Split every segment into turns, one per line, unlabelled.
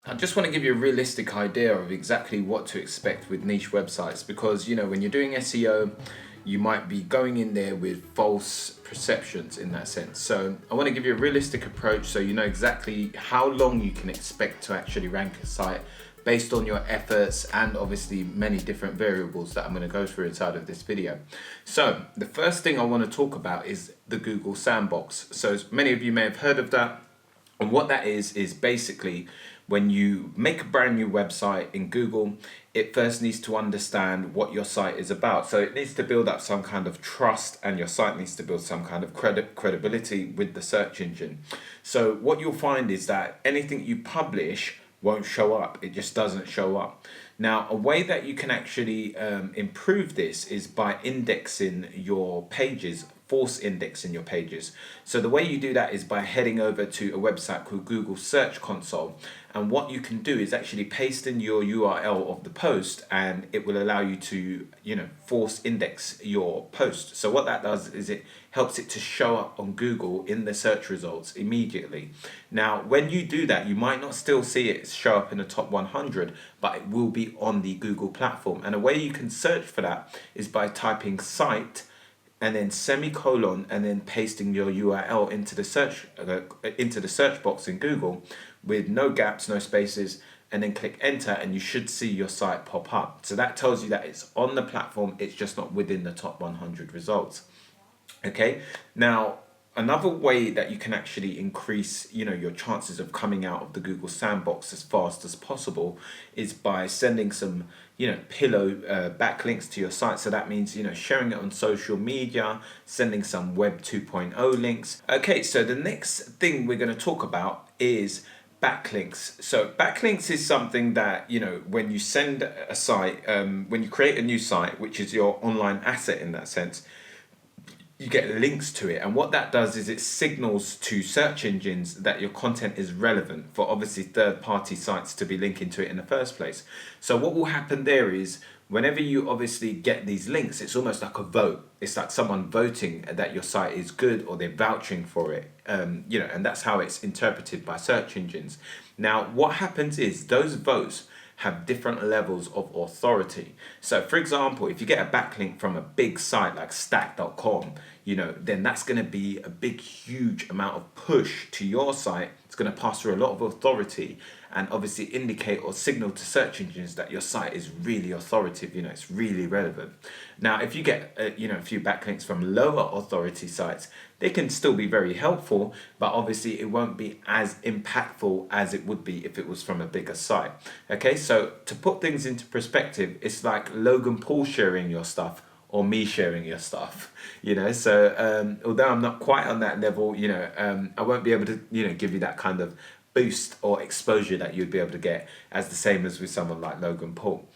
I just want to give you a realistic idea of exactly what to expect with niche websites because, when you're doing SEO, you might be going in there with false perceptions in that sense. So I want to give you a realistic approach so you know exactly how long you can expect to actually rank a site based on your efforts and obviously many different variables that I'm going to go through inside of this video. So the first thing I want to talk about is the Google Sandbox. So as many of you may have heard of that. And what that is basically when you make a brand new website in Google, it first needs to understand what your site is about. So it needs to build up some kind of trust, and your site needs to build some kind of credibility with the search engine. So what you'll find is that anything you publish won't show up. It just doesn't show up. Now, a way that you can actually improve this is by indexing your pages, force indexing your pages. So the way you do that is by heading over to a website called Google Search Console. And what you can do is actually paste in your URL of the post, and it will allow you to, force index your post. So what that does is it helps it to show up on Google in the search results immediately. Now, when you do that, you might not still see it show up in the top 100, but it will be on the Google platform. And a way you can search for that is by typing site and then semicolon and then pasting your URL into the search box in Google with no gaps, no spaces, and then click enter, and you should see your site pop up. So that tells you that it's on the platform, it's just not within the top 100 results. Okay, now another way that you can actually increase your chances of coming out of the Google Sandbox as fast as possible is by sending some pillow backlinks to your site. So that means sharing it on social media, sending some web 2.0 links. Okay, so the next thing we're going to talk about is backlinks. So backlinks is something that when you send a site, when you create a new site, which is your online asset in that sense, you get links to it, and what that does is it signals to search engines that your content is relevant for obviously third-party sites to be linking to it in the first place. So what will happen there is whenever you obviously get these links, it's almost like a vote. It's like someone voting that your site is good, or they're vouching for it, and that's how it's interpreted by search engines. Now what happens is those votes have different levels of authority. So for example, if you get a backlink from a big site like stack.com, then that's going to be a big, huge amount of push to your site. It's going to pass through a lot of authority and obviously indicate or signal to search engines that your site is really authoritative, it's really relevant. Now, if you get, a few backlinks from lower authority sites, they can still be very helpful, but obviously it won't be as impactful as it would be if it was from a bigger site. Okay, so to put things into perspective, it's like Logan Paul sharing your stuff or me sharing your stuff, so although I'm not quite on that level, I won't be able to, give you that kind of boost or exposure that you'd be able to get as the same as with someone like Logan Paul.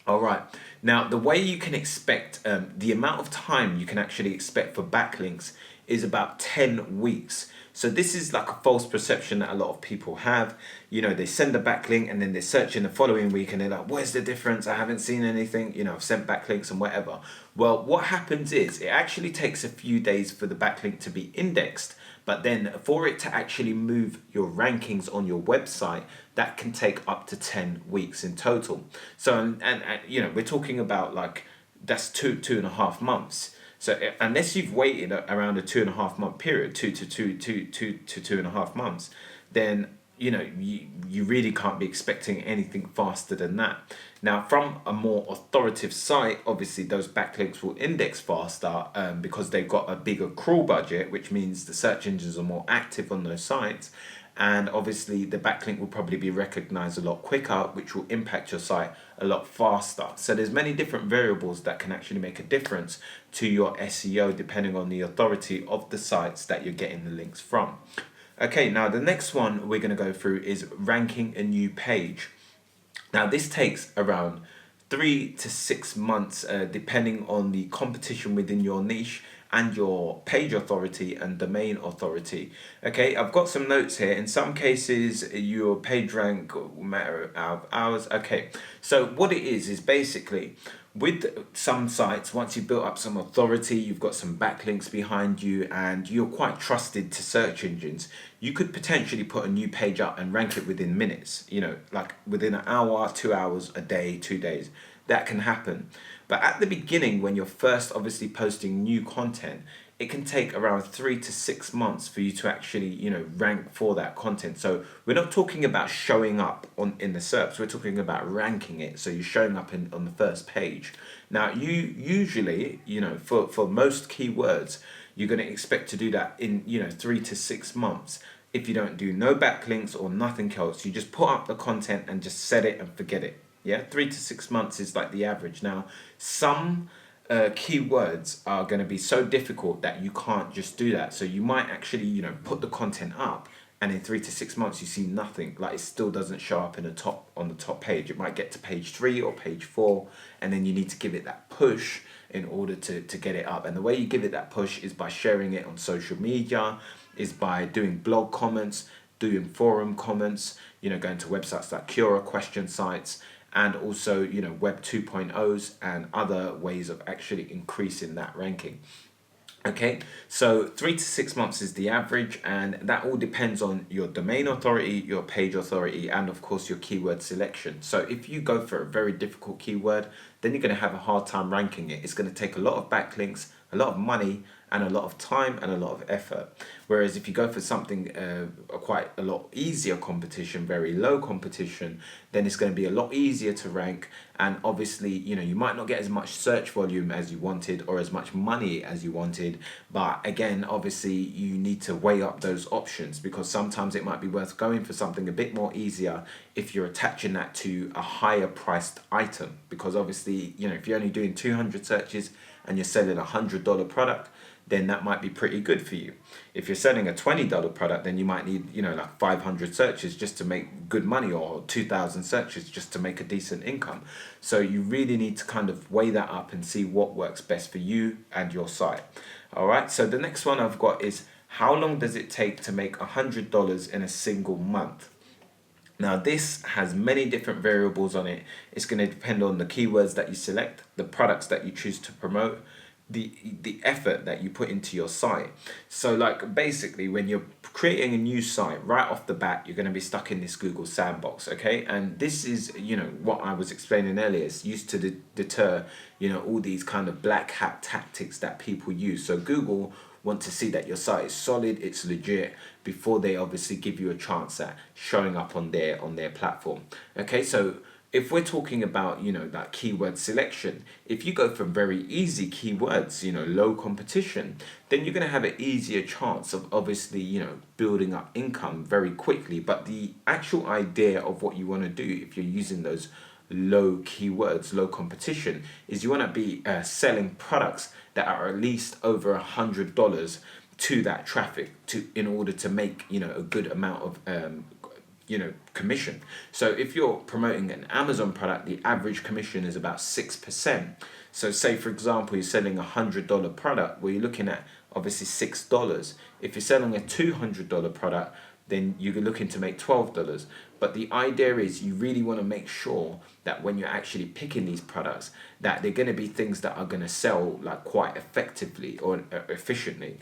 All right, now the way you can expect, the amount of time you can actually expect for backlinks is about 10 weeks. So this is like a false perception that a lot of people have. They send a backlink and then they search in the following week and they're like, where's the difference? I haven't seen anything. I've sent backlinks and whatever. Well, what happens is it actually takes a few days for the backlink to be indexed, but then for it to actually move your rankings on your website, that can take up to 10 weeks in total. So, and we're talking about like, that's two and a half months. So unless you've waited around a 2.5 month period, two to 2.5 months, then you really can't be expecting anything faster than that. Now, from a more authoritative site, obviously those backlinks will index faster because they've got a bigger crawl budget, which means the search engines are more active on those sites. And obviously the backlink will probably be recognized a lot quicker, which will impact your site a lot faster. So there's many different variables that can actually make a difference to your SEO depending on the authority of the sites that you're getting the links from. Okay, now the next one we're going to go through is ranking a new page. Now this takes around 3 to 6 months depending on the competition within your niche and your page authority and domain authority. Okay, I've got some notes here. In some cases, your page rank will matter out of hours. Okay, so what it is basically With some sites, once you've built up some authority, you've got some backlinks behind you, and you're quite trusted to search engines, you could potentially put a new page up and rank it within minutes, like within an hour, 2 hours, a day, 2 days. That can happen. But at the beginning, when you're first obviously posting new content, it can take around 3 to 6 months for you to actually, rank for that content. So we're not talking about showing up in the SERPs. We're talking about ranking it. So you're showing up on the first page. Now, you usually, for most keywords, you're going to expect to do that in, 3 to 6 months. If you don't do no backlinks or nothing else, you just put up the content and just set it and forget it. Yeah, 3 to 6 months is like the average. Now, some keywords are going to be so difficult that you can't just do that. So you might actually, put the content up, and in 3 to 6 months you see nothing. Like, it still doesn't show up on the top page. It might get to page 3 or page 4, and then you need to give it that push in order to get it up. And the way you give it that push is by sharing it on social media, is by doing blog comments, doing forum comments, going to websites like Cura question sites, and also, Web 2.0s and other ways of actually increasing that ranking. Okay, so 3 to 6 months is the average, and that all depends on your domain authority, your page authority, and of course your keyword selection. So if you go for a very difficult keyword, then you're going to have a hard time ranking it. It's going to take a lot of backlinks, a lot of money, and a lot of time and a lot of effort. Whereas if you go for something quite a lot easier competition, very low competition, then it's going to be a lot easier to rank. And obviously, you might not get as much search volume as you wanted or as much money as you wanted. But again, obviously, you need to weigh up those options, because sometimes it might be worth going for something a bit more easier if you're attaching that to a higher priced item. Because obviously, if you're only doing 200 searches and you're selling $100 product, then that might be pretty good for you. If you're selling a $20 product, then you might need, like 500 searches just to make good money, or 2,000 searches just to make a decent income. So you really need to kind of weigh that up and see what works best for you and your site. All right, so the next one I've got is, how long does it take to make $100 in a single month? Now, this has many different variables on it. It's going to depend on the keywords that you select, the products that you choose to promote, the effort that you put into your site. So like, basically, when you're creating a new site, right off the bat, you're going to be stuck in this Google sandbox. Okay, and this is, what I was explaining earlier. It's used to deter, all these kind of black hat tactics that people use. So Google want to see that your site is solid, it's legit, before they obviously give you a chance at showing up on their platform. Okay, so if we're talking about, that keyword selection, if you go for very easy keywords, low competition, then you're going to have an easier chance of obviously, building up income very quickly. But the actual idea of what you want to do, if you're using those low keywords, low competition, is you want to be selling products that are at least over $100 to that traffic, in order to make, a good amount of commission. So if you're promoting an Amazon product, the average commission is about 6%. So say, for example, you're selling $100 product, well, you're looking at obviously $6. If you're selling a $200 product, then you're looking to make $12. But the idea is, you really want to make sure that when you're actually picking these products, that they're going to be things that are going to sell like quite effectively or efficiently.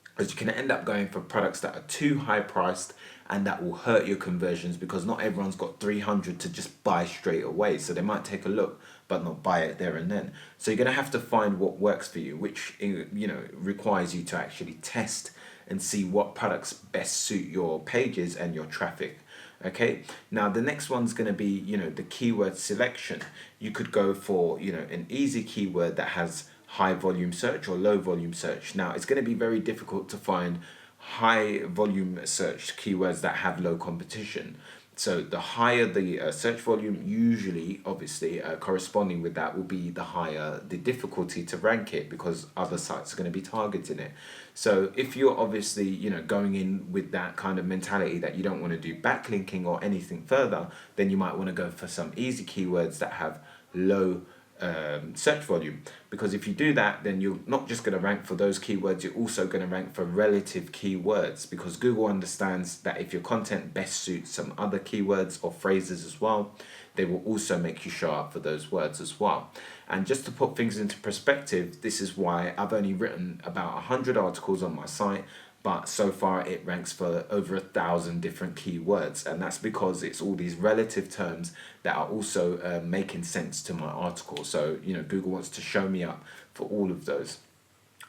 Because you can end up going for products that are too high priced, and that will hurt your conversions, because not everyone's got 300 to just buy straight away. So they might take a look but not buy it there and then. So you're going to have to find what works for you, which requires you to actually test and see what products best suit your pages and your traffic. Okay, now the next one's going to be, the keyword selection. You could go for, an easy keyword that has high volume search or low volume search. Now, it's going to be very difficult to find high volume search keywords that have low competition. So the higher the search volume, usually, obviously, corresponding with that will be the higher the difficulty to rank it, because other sites are going to be targeting it. So if you're obviously, going in with that kind of mentality that you don't want to do backlinking or anything further, then you might want to go for some easy keywords that have low search volume. Because if you do that, then you're not just going to rank for those keywords, you're also going to rank for relative keywords, because Google understands that if your content best suits some other keywords or phrases as well, they will also make you show up for those words as well. And just to put things into perspective, this is why I've only written about 100 articles on my site, but so far it ranks for over 1,000 different keywords, and that's because it's all these relative terms that are also making sense to my article. So Google wants to show me up for all of those.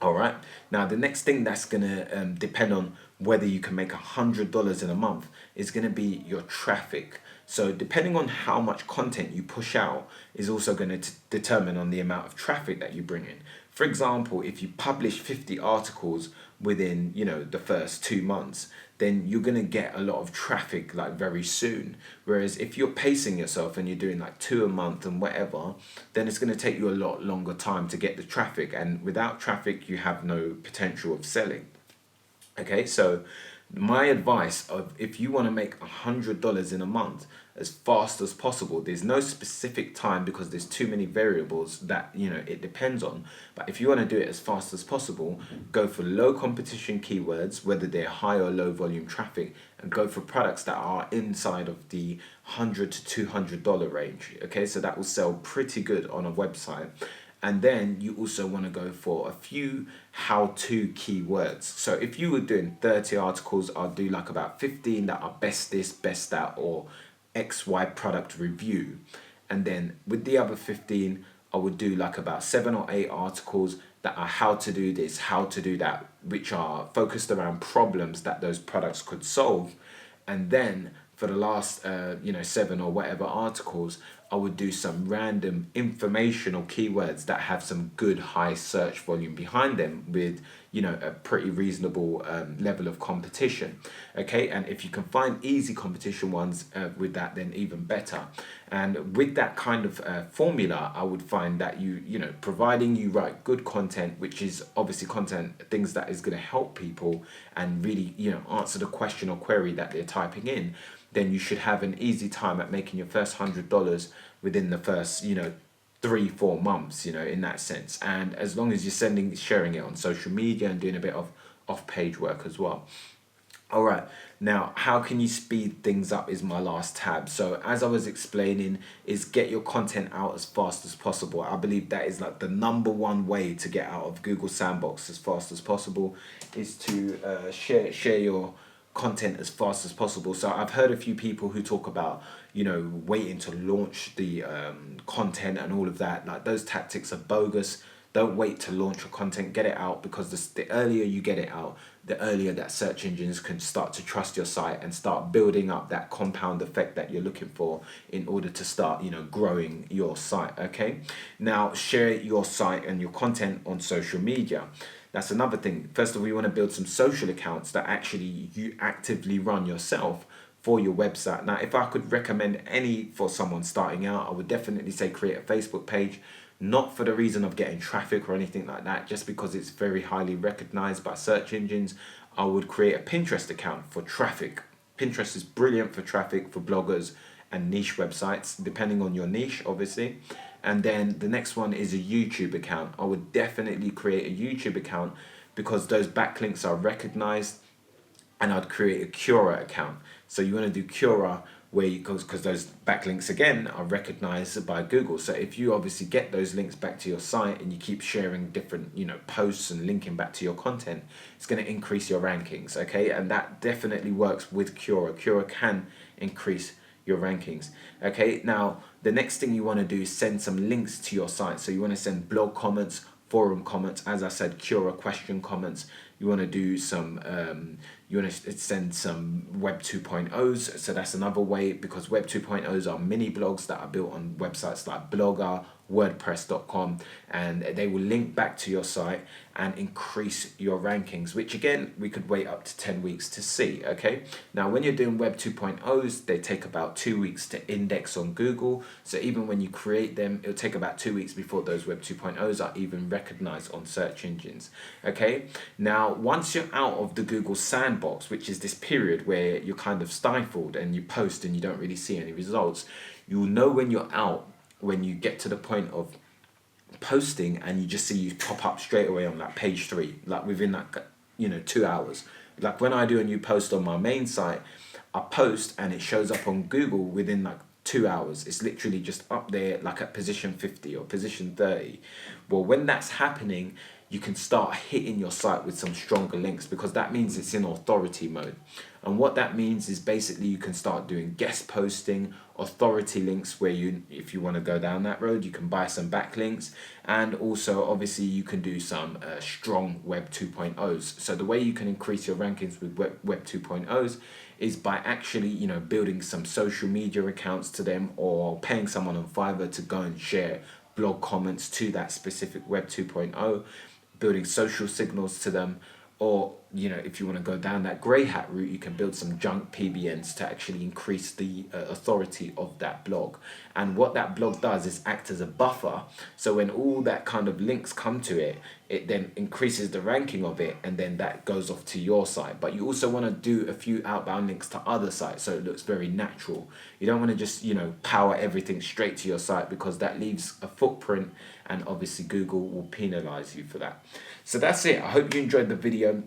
All right. Now, the next thing that's going to depend on whether you can make $100 in a month is going to be your traffic. So depending on how much content you push out is also going to determine on the amount of traffic that you bring in. For example, if you publish 50 articles within, the first 2 months, then you're going to get a lot of traffic like very soon. Whereas if you're pacing yourself and you're doing like 2 a month and whatever, then it's going to take you a lot longer time to get the traffic. And without traffic, you have no potential of selling. Okay, so my advice of if you want to make $100 in a month as fast as possible, there's no specific time because there's too many variables that it depends on. But if you want to do it as fast as possible, go for low competition keywords, whether they're high or low volume traffic, and go for products that are inside of the $100 to $200 range. Okay, so that will sell pretty good on a website. And then you also want to go for a few how-to keywords. So if you were doing 30 articles, I'll do like about 15 that are best this, best that, or XY product review. And then with the other 15, I would do like about 7 or 8 articles that are how to do this, how to do that, which are focused around problems that those products could solve. And then for the last 7 or whatever articles, I would do some random informational keywords that have some good high search volume behind them with a pretty reasonable level of competition. Okay, and if you can find easy competition ones with that, then even better. And with that kind of formula, I would find that providing you write good content, which is obviously things that is going to help people and really answer the question or query that they're typing in, then you should have an easy time at making your first $100 within the first 3-4 months, in that sense. And as long as you're sharing it on social media and doing a bit of off-page work as well. All right, now how can you speed things up is my last tab. So as I was explaining, is get your content out as fast as possible. I believe that is like the number one way to get out of Google Sandbox as fast as possible, is to share your content as fast as possible. So I've heard a few people who talk about waiting to launch the content and all of that. Like, those tactics are bogus. Don't wait to launch your content. Get it out, because the earlier you get it out, the earlier that search engines can start to trust your site and start building up that compound effect that you're looking for in order to start growing your site. Okay, now share your site and your content on social media. That's another thing. First of all, you want to build some social accounts that actually you actively run yourself for your website. Now, if I could recommend any for someone starting out, I would definitely say create a Facebook page, not for the reason of getting traffic or anything like that, just because it's very highly recognized by search engines. I would create a Pinterest account for traffic. Pinterest is brilliant for traffic for bloggers and niche websites, depending on your niche, obviously. And then the next one is a YouTube account. I would definitely create a YouTube account because those backlinks are recognized. And I'd create a Cura account. So you want to do Cura because those backlinks again are recognized by Google. So if you obviously get those links back to your site and you keep sharing different posts and linking back to your content, it's going to increase your rankings. Okay, and that definitely works with Cura. Cura can increase your rankings. Okay, now the next thing you want to do is send some links to your site. So you want to send blog comments, forum comments, as I said, Cura question comments. You want to do some you want to send some Web 2.0s. So that's another way, because Web 2.0s are mini blogs that are built on websites like Blogger, WordPress.com, and they will link back to your site and increase your rankings, which again, we could wait up to 10 weeks to see. Okay, now when you're doing Web 2.0s, they take about 2 weeks to index on Google. So even when you create them, it'll take about 2 weeks before those Web 2.0s are even recognized on search engines. Okay, now once you're out of the Google Sandbox, which is this period where you're kind of stifled and you post and you don't really see any results, you'll know when you're out when you get to the point of posting and you just see you pop up straight away on like page 3, like within like 2 hours. Like when I do a new post on my main site, I post and it shows up on Google within like 2 hours. It's literally just up there like at position 50 or position 30. Well, when that's happening, you can start hitting your site with some stronger links, because that means it's in authority mode. And what that means is basically you can start doing guest posting, authority links, where you, if you want to go down that road, you can buy some backlinks. And also obviously you can do some strong Web 2.0s. So the way you can increase your rankings with Web 2.0s is by actually building some social media accounts to them, or paying someone on Fiverr to go and share blog comments to that specific Web 2.0, building social signals to them. Or if you want to go down that grey hat route, you can build some junk PBNs to actually increase the authority of that blog. And what that blog does is act as a buffer, so when all that kind of links come to it, it then increases the ranking of it, and then that goes off to your site. But you also want to do a few outbound links to other sites, so it looks very natural. You don't want to just power everything straight to your site, because that leaves a footprint, and obviously Google will penalize you for that. So that's it. I hope you enjoyed the video.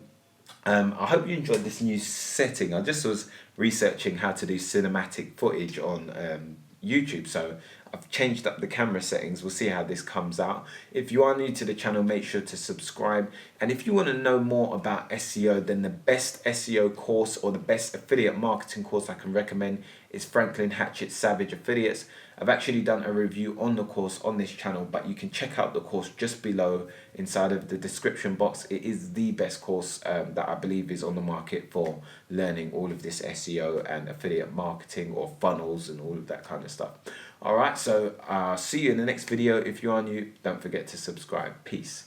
I hope you enjoyed this new setting. I just was researching how to do cinematic footage on YouTube, so I've changed up the camera settings. We'll see how this comes out. If you are new to the channel, make sure to subscribe. And if you want to know more about SEO, then the best SEO course, or the best affiliate marketing course I can recommend, is Franklin Hatchett's Savage Affiliates. I've actually done a review on the course on this channel, but you can check out the course just below inside of the description box. It is the best course that I believe is on the market for learning all of this SEO and affiliate marketing, or funnels and all of that kind of stuff. Alright, so see you in the next video. If you are new, don't forget to subscribe. Peace.